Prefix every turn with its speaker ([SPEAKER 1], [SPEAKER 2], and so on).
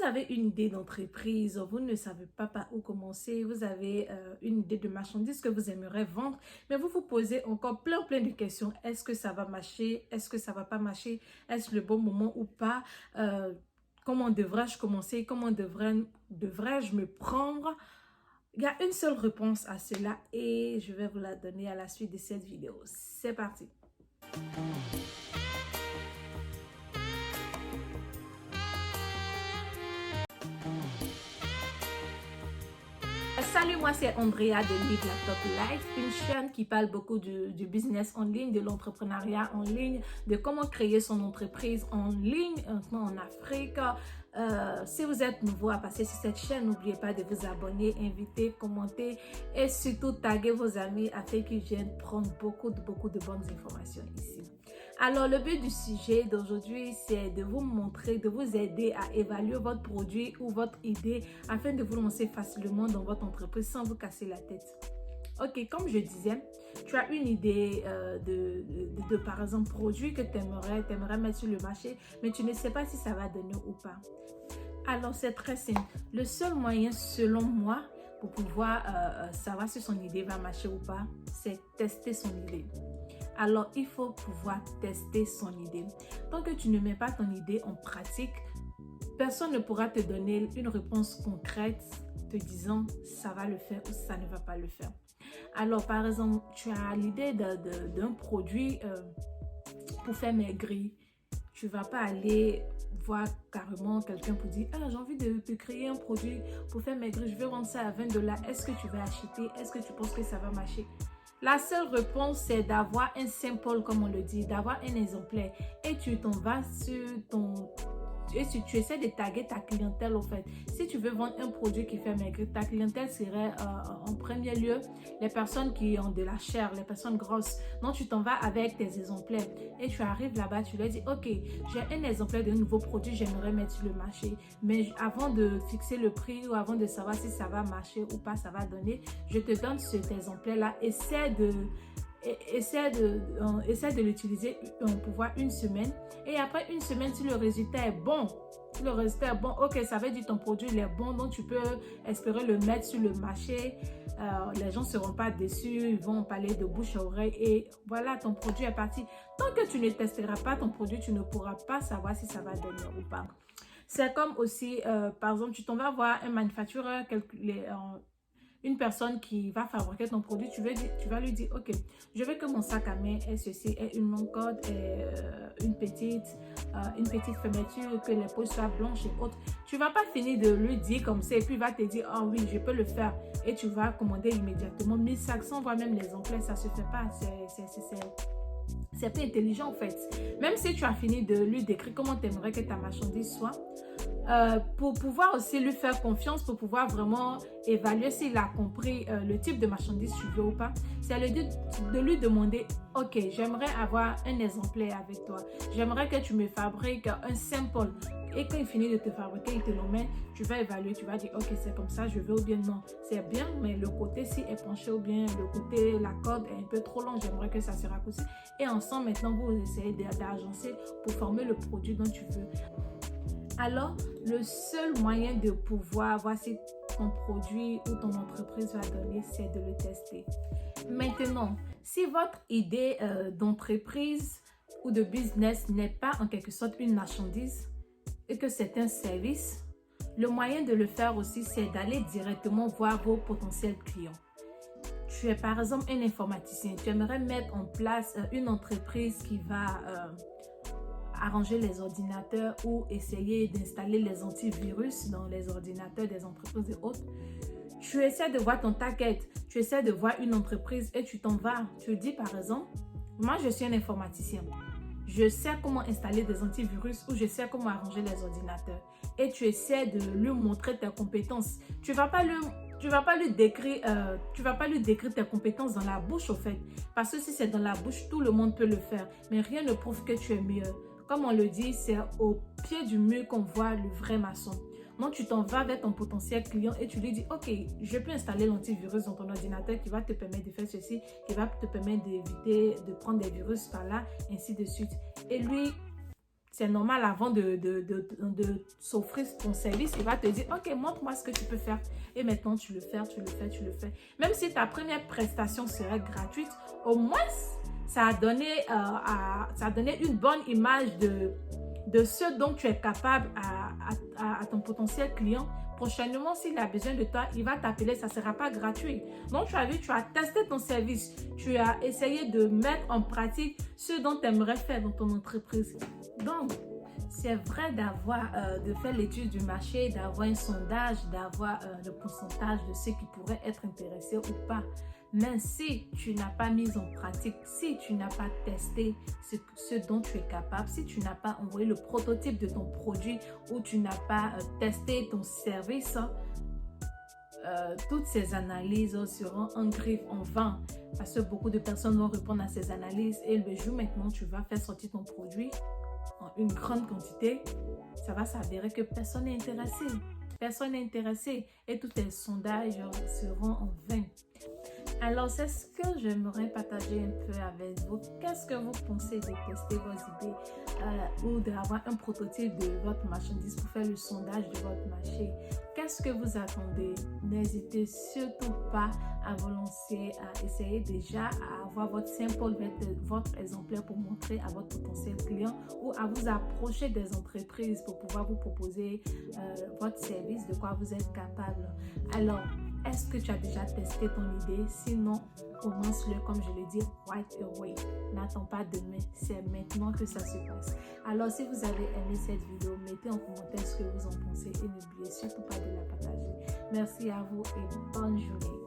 [SPEAKER 1] avez une idée d'entreprise, vous ne savez pas par où commencer, vous avez une idée de marchandise que vous aimeriez vendre, mais vous vous posez encore plein de questions. Est-ce que ça va marcher? Est-ce que ça va pas marcher? Est-ce le bon moment ou pas? Comment devrais-je commencer? Comment devrais-je me prendre? Il y a une seule réponse à cela et je vais vous la donner à la suite de cette vidéo. C'est parti! Salut, moi c'est Andrea de Live Laptop Life, une chaîne qui parle beaucoup du business en ligne, de l'entrepreneuriat en ligne, de comment créer son entreprise en ligne, en Afrique. Si vous êtes nouveau à passer sur cette chaîne, n'oubliez pas de vous abonner, inviter, commenter et surtout taguer vos amis afin qu'ils viennent prendre beaucoup de bonnes informations ici. Alors, le but du sujet d'aujourd'hui, c'est de vous montrer, de vous aider à évaluer votre produit ou votre idée afin de vous lancer facilement dans votre entreprise sans vous casser la tête. Ok, comme je disais, tu as une idée de par exemple, produit que tu aimerais mettre sur le marché, mais tu ne sais pas si ça va donner ou pas. Alors, c'est très simple. Le seul moyen, selon moi, pour pouvoir savoir si son idée va marcher ou pas, c'est tester son idée. Alors, il faut pouvoir tester son idée. Tant que tu ne mets pas ton idée en pratique, personne ne pourra te donner une réponse concrète te disant ça va le faire ou ça ne va pas le faire. Alors, par exemple, tu as l'idée d'un produit pour faire maigrir. Tu ne vas pas aller voir carrément quelqu'un pour dire « Ah, j'ai envie de créer un produit pour faire maigrir, je vais vendre ça à 20 $. Est-ce que tu vas acheter? Est-ce que tu penses que ça va marcher ?» La seule réponse, c'est d'avoir un sample, comme on le dit, d'avoir un exemplaire. Et tu t'en vas sur ton... Et si tu essaies de taguer ta clientèle, en fait, si tu veux vendre un produit qui fait maigrir, ta clientèle serait en premier lieu les personnes qui ont de la chair, les personnes grosses. Donc, tu t'en vas avec tes exemplaires et tu arrives là-bas, tu leur dis, ok, j'ai un exemplaire d'un nouveau produit, j'aimerais mettre sur le marché. Mais avant de fixer le prix ou avant de savoir si ça va marcher ou pas, ça va donner, je te donne cet exemplaire-là. Essaie de l'utiliser pour voir une semaine et après une semaine, si le résultat est bon, ok, ça veut dire que ton produit il est bon, donc tu peux espérer le mettre sur le marché. Les gens ne seront pas déçus, ils vont parler de bouche à oreille et voilà, ton produit est parti. Tant que tu ne testeras pas ton produit, tu ne pourras pas savoir si ça va donner ou pas. C'est comme aussi, par exemple, tu t'en vas voir un manufactureur, une personne qui va fabriquer ton produit, tu vas lui dire, ok, je veux que mon sac à main ait ceci, ait une longue corde, une petite fermeture, que les poches soient blanches et autres. Tu vas pas finir de lui dire comme ça et puis il va te dire, ah oui, je peux le faire. Et tu vas commander immédiatement 1500, voire même l'exemplaire, ça se fait pas. C'est pas intelligent en fait. Même si tu as fini de lui décrire comment tu aimerais que ta marchandise soit, pour pouvoir aussi lui faire confiance, pour pouvoir vraiment évaluer s'il a compris le type de marchandise que tu veux ou pas, c'est de lui demander, ok, j'aimerais avoir un exemplaire avec toi, j'aimerais que tu me fabriques un sample et quand il finit de te fabriquer, il te l'emmène, tu vas évaluer, tu vas dire, ok, c'est comme ça, je veux ou bien non, c'est bien, mais le côté-ci est penché ou bien le côté, la corde est un peu trop longue, j'aimerais que ça se raccourcisse. Et ensemble, maintenant, vous essayez d'agencer pour former le produit dont tu veux. Alors, le seul moyen de pouvoir voir si ton produit ou ton entreprise va donner, c'est de le tester. Maintenant, si votre idée d'entreprise ou de business n'est pas en quelque sorte une marchandise et que c'est un service, le moyen de le faire aussi, c'est d'aller directement voir vos potentiels clients. Tu es par exemple un informaticien, tu aimerais mettre en place une entreprise qui va arranger les ordinateurs ou essayer d'installer les antivirus dans les ordinateurs des entreprises et autres. Tu essaies de voir ton target, tu essaies de voir une entreprise et tu t'en vas. Tu dis par exemple, moi je suis un informaticien. Je sais comment installer des antivirus ou je sais comment arranger les ordinateurs. Et tu essaies de lui montrer tes compétences. Tu vas pas lui décrire tes compétences dans la bouche au fait. Parce que si c'est dans la bouche, tout le monde peut le faire. Mais rien ne prouve que tu es mieux. Comme on le dit, c'est au pied du mur qu'on voit le vrai maçon. Donc, tu t'en vas vers ton potentiel client et tu lui dis, ok, je peux installer l'antivirus dans ton ordinateur qui va te permettre de faire ceci, qui va te permettre d'éviter de prendre des virus par là, ainsi de suite. Et lui, c'est normal, avant de s'offrir ton service, il va te dire, ok, montre-moi ce que tu peux faire. Et maintenant, tu le fais. Même si ta première prestation serait gratuite, au moins, ça a donné une bonne image de ce dont tu es capable à ton potentiel client. Prochainement, s'il a besoin de toi, il va t'appeler, ça ne sera pas gratuit. Donc, tu as vu, tu as testé ton service, tu as essayé de mettre en pratique ce dont tu aimerais faire dans ton entreprise. Donc, c'est vrai de faire l'étude du marché, d'avoir un sondage, d'avoir le pourcentage de ceux qui pourraient être intéressés ou pas. Mais si tu n'as pas mis en pratique, si tu n'as pas testé ce dont tu es capable, si tu n'as pas envoyé le prototype de ton produit ou tu n'as pas testé ton service, toutes ces analyses seront en griffe, en vain, parce que beaucoup de personnes vont répondre à ces analyses et le jour maintenant tu vas faire sortir ton produit en une grande quantité, ça va s'avérer que personne n'est intéressé. Personne n'est intéressé et tous tes sondages seront en vain. Alors, c'est ce que j'aimerais partager un peu avec vous. Qu'est-ce que vous pensez de tester vos idées ou d'avoir un prototype de votre marchandise pour faire le sondage de votre marché? Qu'est-ce que vous attendez? N'hésitez surtout pas à vous lancer, à essayer déjà à avoir votre sample, votre exemplaire pour montrer à votre potentiel client ou à vous approcher des entreprises pour pouvoir vous proposer votre service, de quoi vous êtes capable. Alors, est-ce que tu as déjà testé ton idée? Sinon, commence-le comme je l'ai dit, right away. N'attends pas demain, c'est maintenant que ça se passe. Alors, si vous avez aimé cette vidéo, mettez en commentaire ce que vous en pensez et n'oubliez surtout pas de la partager. Merci à vous et bonne journée.